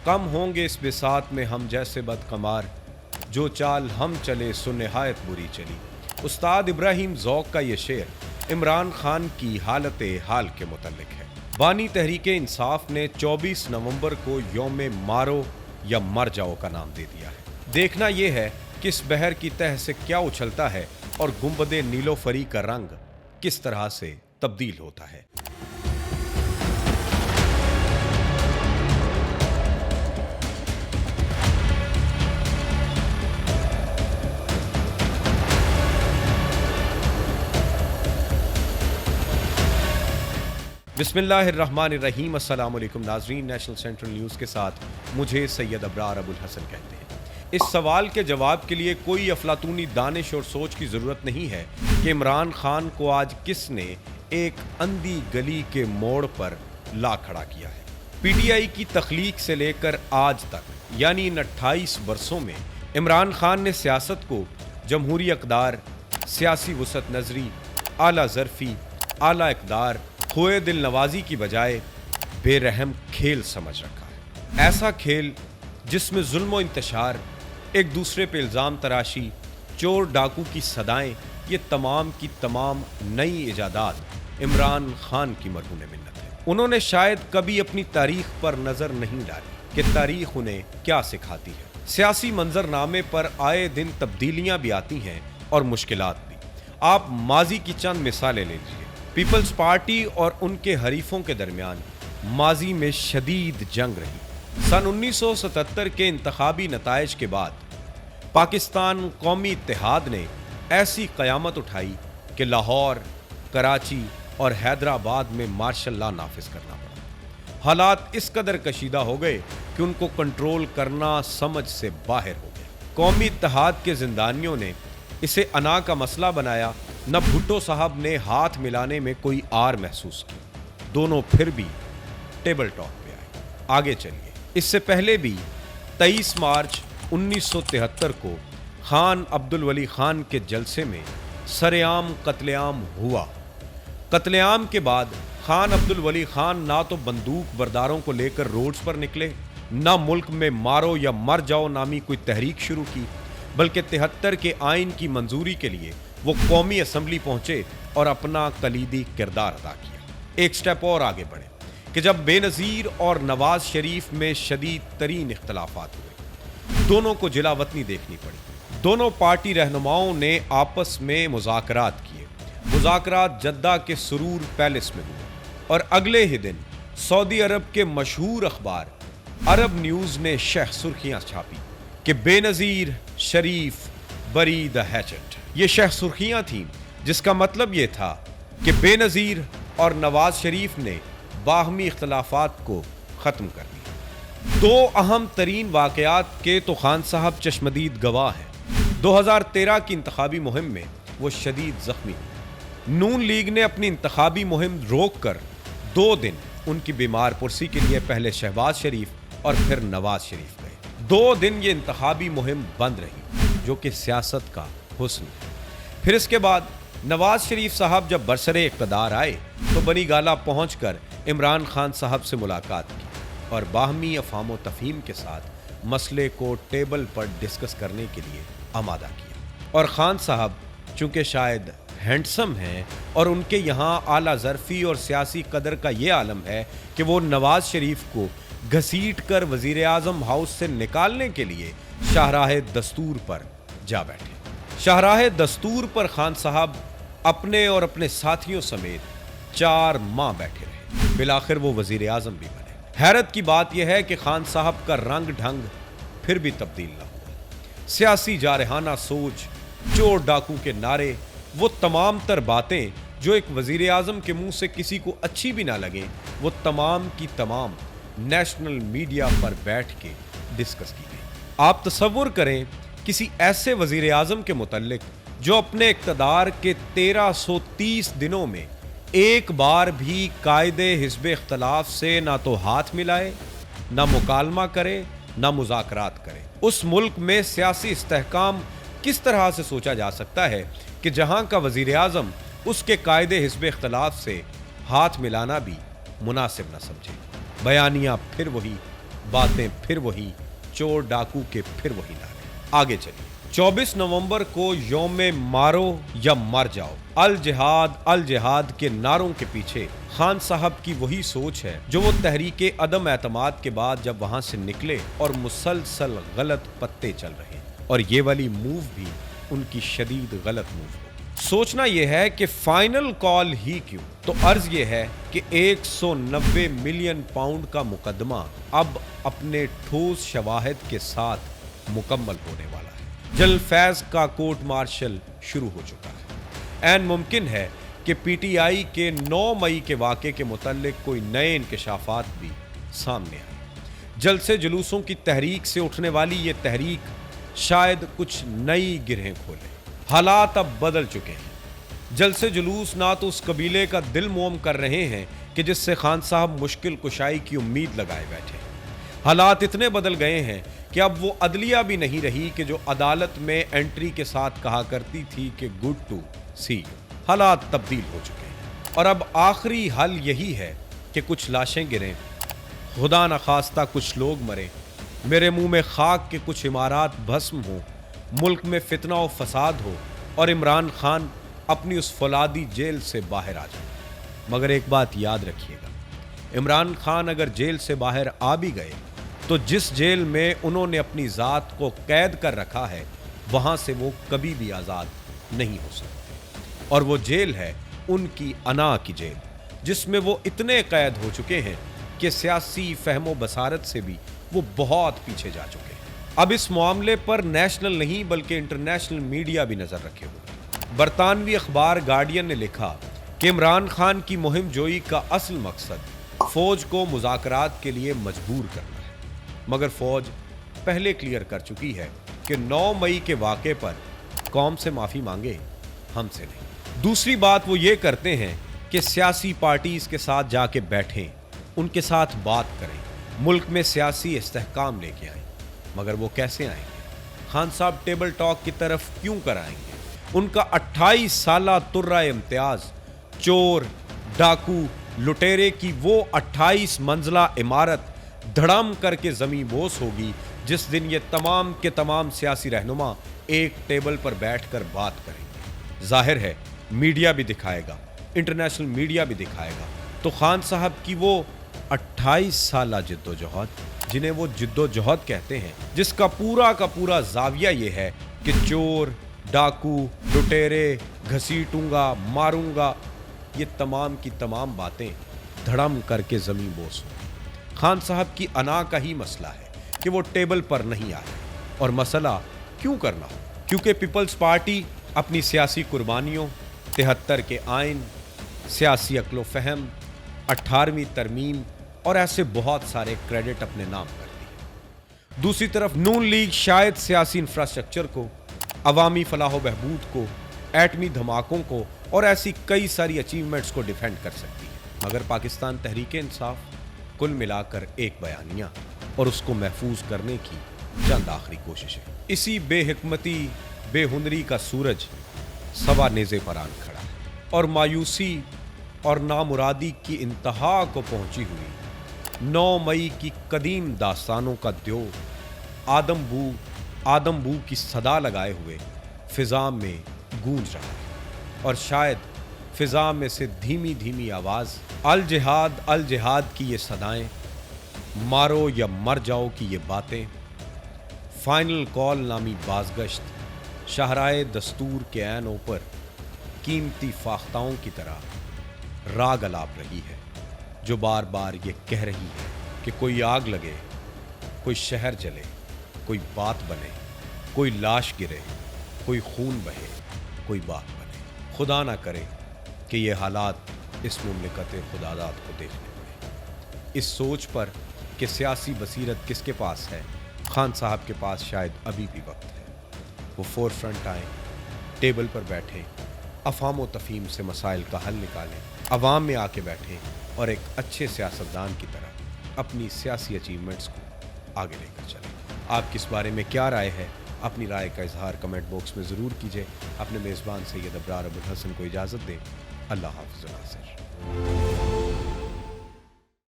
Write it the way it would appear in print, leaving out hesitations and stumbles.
कम होंगे इस बिसात में हम जैसे बदकमार, जो चाल हम चले सो निहायत बुरी चली। उस्ताद इब्राहिम ज़ौक़ का ये शेर इमरान खान की हालत हाल के मुतल्लिक है। बानी तहरीक इंसाफ ने 24 नवंबर को यौम मारो या मर जाओ का नाम दे दिया है। देखना यह है कि इस बहर की तह से क्या उछलता है और गुंबदे नीलोफरी का रंग किस तरह से तब्दील होता है। बिस्मिल्लाहिर्रहमानिर्रहीम। अस्सलाम वालेकुम नाज़रीन, नेशनल सेंट्रल न्यूज़ के साथ मुझे सैयद अबरार अबुल हसन कहते हैं। इस सवाल के जवाब के लिए कोई अफलातूनी दानिश और सोच की ज़रूरत नहीं है कि इमरान खान को आज किसने एक अंधी गली के मोड़ पर ला खड़ा किया है। पीटीआई की तख्लीक से लेकर आज तक यानी इन 28 बरसों में इमरान खान ने सियासत को जमहूरी अक़दार, सियासी वसअत नज़री, आला ज़रफ़ी, आला इक़दार, खोए दिल नवाजी की बजाय बेरहम खेल समझ रखा है। ऐसा खेल जिसमें जुल्म व इंतशार, एक दूसरे पे इल्ज़ाम तराशी, चोर डाकू की सदाएं, ये तमाम की तमाम नई इजादात इमरान खान की मरहून मिन्नत है। उन्होंने शायद कभी अपनी तारीख पर नज़र नहीं डाली कि तारीख उन्हें क्या सिखाती है। सियासी मंजरनामे पर आए दिन तब्दीलियां भी आती हैं और मुश्किलात भी। आप माजी की चंद मिसालें ले लीजिए। पीपल्स पार्टी और उनके हरीफों के दरमियान माजी में शदीद जंग रही। सन 1977 के इंतखाबी नताइज के बाद पाकिस्तान कौमी इत्तेहाद ने ऐसी क़यामत उठाई कि लाहौर, कराची और हैदराबाद में मार्शल लॉ नाफिज करना पड़ा। हालात इस कदर कशीदा हो गए कि उनको कंट्रोल करना समझ से बाहर हो गया। कौमी इत्तेहाद के जिंदानियों ने इसे अना का मसला बनाया। न भुट्टो साहब ने हाथ मिलाने में कोई आर महसूस की। दोनों फिर भी टेबल टॉक पे आए। आगे चलिए। इससे पहले भी 23 मार्च 1973 को खान अब्दुल वली खान के जलसे में सरेआम कत्लेआम हुआ। कत्लेआम के बाद खान अब्दुल वली खान ना तो बंदूक बरदारों को लेकर रोड्स पर निकले, ना मुल्क में मारो या मर जाओ नामी कोई तहरीक शुरू की, बल्कि 73 के आइन की मंजूरी के लिए वो कौमी असम्बली पहुंचे और अपना कलीदी किरदार अदा किया। एक स्टेप और आगे बढ़े कि जब बेनज़ीर और नवाज शरीफ में शदीद तरीन इख्तलाफात हुए, दोनों को जिला वतनी देखनी पड़ी। दोनों पार्टी रहनुमाओं ने आपस में मुज़ाकरात किए। मुज़ाकरात जद्दा के सुरूर पैलेस में हुए और अगले ही दिन सऊदी अरब के मशहूर अखबार अरब न्यूज़ ने शह सुर्खियां छापी कि बेनज़ीर शरीफ बरी द हैचेट। ये शह सुर्खियां थीं जिसका मतलब ये था कि बेनज़ीर और नवाज शरीफ ने बाहमी इख्तलाफात को ख़त्म कर दिया। दो अहम तरीन वाक़यात के तो खान साहब चश्मदीद गवाह हैं। 2013 की इंतखाबी मुहिम में वो शदीद ज़ख्मी हुए। नून लीग ने अपनी इंतखाबी मुहिम रोक कर 2 दिन उनकी बीमार पुरसी के लिए पहले शहबाज शरीफ और फिर नवाज शरीफ गए। 2 दिन ये इंतखाबी मुहिम बंद रही, जो कि सियासत का हुस्न है। फिर इसके बाद नवाज शरीफ साहब जब बरसरे इक़्तिदार आए तो बनी गाला पहुंचकर इमरान खान साहब से मुलाकात की और बाहमी अफ़ाम व तफ़हीम के साथ मसले को टेबल पर डिस्कस करने के लिए आमादा किया। और खान साहब चूँकि शायद हैंडसम हैं और उनके यहाँ आला ज़रफ़ी और सियासी कदर का ये आलम है कि वो नवाज शरीफ को घसीट कर वज़ीर आज़म हाउस से निकालने के लिए शाहराह दस्तूर पर जा बैठे। शाहराह दस्तूर पर खान साहब अपने और अपने साथियों समेत 4 माह बैठे रहे। बिलाखिर वो वज़ीर आज़म भी बने। हैरत की बात यह है कि खान साहब का रंग ढंग फिर भी तब्दील न हुआ। सियासी जारहाना सोच, चोर डाकू के नारे, वो तमाम तर बातें जो एक वज़ीर आज़म के मुंह से किसी को अच्छी भी ना लगें, वो तमाम की तमाम नेशनल मीडिया पर बैठ के डिस्कस की गई। आप तसव्वुर करें किसी ऐसे वज़ीर आज़म के मुतल्लिक जो अपने इक़्तिदार के 1330 दिनों में एक बार भी कायदे हिज़्ब इख्तलाफ से ना तो हाथ मिलाए, ना मुकालमा करे, ना मुज़ाकरात करे। उस मुल्क में सियासी इस्तेहकाम किस तरह से सोचा जा सकता है कि जहाँ का वज़ीर आज़म उसके कायदे हिज़्ब इख्तलाफ से हाथ मिलाना भी मुनासिब न समझे। बयानियाँ फिर वही, बातें फिर वही, चोर डाकू के फिर वही नारे। आगे चलिए। 24 नवंबर को यौमे मारो या मर जाओ, अल जिहाद के नारों के पीछे खान साहब की वही सोच है जो वो तहरीके अदम एतमाद के बाद जब वहां से निकले और मुसलसल गलत पत्ते चल रहे, और ये वाली मूव भी उनकी शदीद गलत मूव हो। सोचना यह है कि फाइनल कॉल ही क्यों, तो अर्ज ये है कि 190 मिलियन पाउंड का मुकदमा अब अपने ठोस शवाहिद के साथ मुकम्मल होने वाला है। जल फैज का कोर्ट मार्शल शुरू हो चुका है। ऐन मुमकिन है कि पीटीआई के 9 मई के वाक़े के मुतल्लिक कोई नए इंकशाफात भी सामने आए। जलसे जुलूसों की तहरीक से उठने वाली ये तहरीक शायद कुछ नई गिरहें खोले। हालात अब बदल चुके हैं। जलसे जुलूस ना तो उस कबीले का दिल मोम कर रहे हैं कि जिससे खान साहब मुश्किल कुशाई की उम्मीद लगाए बैठे। हालात इतने बदल गए हैं कि अब वो अदलिया भी नहीं रही कि जो अदालत में एंट्री के साथ कहा करती थी कि गुड टू सी यू। हालात तब्दील हो चुके हैं और अब आखिरी हल यही है कि कुछ लाशें गिरें, खुदा न खास्ता कुछ लोग मरे, मेरे मुंह में खाक के कुछ इमारात भस्म हो, मुल्क में फितना और फसाद हो और इमरान खान अपनी उस फौलादी जेल से बाहर आ जाए। मगर एक बात याद रखिएगा, इमरान खान अगर जेल से बाहर आ भी गए तो जिस जेल में उन्होंने अपनी ज़ात को कैद कर रखा है वहाँ से वो कभी भी आज़ाद नहीं हो सकते। और वो जेल है उनकी अना की जेल, जिसमें वो इतने कैद हो चुके हैं कि सियासी फहमो बसारत से भी वो बहुत पीछे जा चुके हैं। अब इस मामले पर नेशनल नहीं बल्कि इंटरनेशनल मीडिया भी नज़र रखे हुए। बरतानवी अखबार गार्डियन ने लिखा कि इमरान खान की मुहिम जोई का असल मकसद फौज को मुज़ाकरात के लिए मजबूर करना है, मगर फौज पहले क्लियर कर चुकी है कि 9 मई के वाक़े पर कौम से माफ़ी मांगे, हमसे नहीं। दूसरी बात वो ये करते हैं कि सियासी पार्टीज़ के साथ जाके बैठें, उनके साथ बात करें, मुल्क में सियासी इस्तेहकाम लेके आएं। मगर वो कैसे आएंगे? खान साहब टेबल टॉक की तरफ क्यों कर आएंगे? उनका 28 साला तुर्रा इम्तियाज़, चोर डाकू लुटेरे की वो 28 मंजिला इमारत धड़म करके ज़मीं बोस होगी जिस दिन ये तमाम के तमाम सियासी रहनुमा एक टेबल पर बैठकर बात करेंगे। जाहिर है मीडिया भी दिखाएगा, इंटरनेशनल मीडिया भी दिखाएगा। तो खान साहब की वो 28 साला जिद्दोजहद, जिन्हें वो जिद्दोजहद कहते हैं, जिसका का पूरा जाविया ये है कि चोर डाकू लुटेरे, घसीटूंगा, मारूंगा, ये तमाम की तमाम बातें धड़म करके ज़मीं बोस हो। खान साहब की अना का ही मसला है कि वो टेबल पर नहीं आ रहे। और मसला क्यों करना हो? क्योंकि पीपल्स पार्टी अपनी सियासी कुर्बानियों, 73 के आइन, सियासी अक्लो फ़हम, 18वीं तरमीम और ऐसे बहुत सारे क्रेडिट अपने नाम करती है। दूसरी तरफ नून लीग शायद सियासी इंफ्रास्ट्रक्चर को, अवामी फलाह बहबूद को, एटमी धमाकों को और ऐसी कई सारी अचीवमेंट्स को डिफेंड कर सकती है, मगर पाकिस्तान तहरीक इंसाफ कुल मिलाकर एक बयानिया और उसको महफूज करने की चंद आखिरी कोशिश है। इसी बेहिकमती बेहुनरी का सूरज सवा नेज़े पर आन खड़ा है और मायूसी और नामुरादी की इंतहा को पहुंची हुई 9 मई की कदीम दास्तानों का द्यो आदम बू की सदा लगाए हुए फिजा में गूंज रहा है। और शायद फिजा में से धीमी धीमी आवाज़ अल जिहाद की ये सदाएं, मारो या मर जाओ की ये बातें, फाइनल कॉल नामी बाज़गश्त शाहराए दस्तूर के ऐनों पर कीमती फाख्ताओं की तरह राग अलाप रही है, जो बार बार ये कह रही है कि कोई आग लगे, कोई शहर जले, कोई बात बने, कोई लाश गिरे, कोई खून बहे, कोई बात बने। खुदा ना करे कि ये हालात इस मुमलिकत खुदादाद को देखने पड़े। इस सोच पर कि सियासी बसीरत किसके पास है, खान साहब के पास शायद अभी भी वक्त है। वो फोर फ्रंट आएँ, टेबल पर बैठें, अफाम व तफहीम से मसाइल का हल निकालें, अवाम में आके बैठें और एक अच्छे सियासतदान की तरह अपनी सियासी अचीवमेंट्स को आगे लेकर चलें। आपकी इस बारे में क्या राय है? अपनी राय का इजहार कमेंट बॉक्स में ज़रूर कीजिए। अपने मेज़बान सैयद अबरार अबुल हसन को इजाज़त दें। अल्लाह हाफ़िज़।